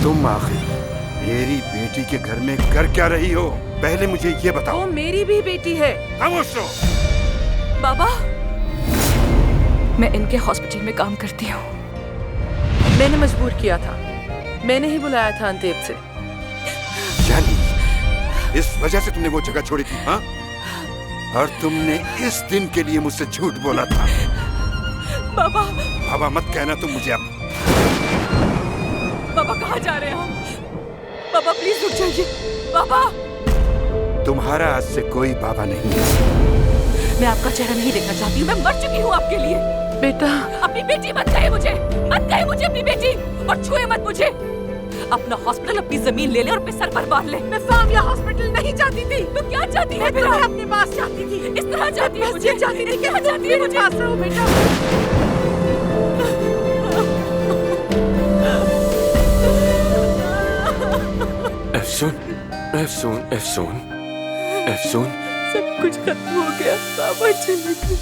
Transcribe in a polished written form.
तुम आखिर मेरी बेटी के घर में कर क्या रही हो? पहले मुझे ये बताओ। वो मेरी भी बेटी है। खामोश रहो। बाबा, मैं इनके हॉस्पिटल में काम करती हूँ। मैंने मजबूर किया था, मैंने ही बुलाया था अंतेप से। यानी इस वजह से तुमने वो जगह छोड़ी थी, हाँ? और तुमने इस दिन के लिए मुझसे झूठ बोला था। बाबा, बाबा मत कहना तुम मुझे अब। बाबा कहाँ जा रहे हैं हम? बाबा प्लीज रुक जाइए। बाबा, तुम्हारा आज से कोई बाबा नहीं है। मैं आपका चेहरा नहीं देखना चाहती हूँ, मैं मर चुकी हूँ आपके लिए। बेटा, अपनी बेटी मत कहे मुझे, मत कहे मुझे अपनी बेटी, और छुए मत मुझे। अपना हॉस्पिटल, अपनी जमीन ले ले और अपने सर पर बांध ले। मैं फामिया हॉस्पिटल नहीं चाहती थी। तो क्या चाहती है? मैं अपने पास चाहती थी। इस तरह चाहती है मुझे? चाहती थी, क्या चाहती है मुझे? पास रहो बेटा। अफसून, अफसून, अफसून, अफसून। सब कुछ खत्म हो गया, बाबा चले गए।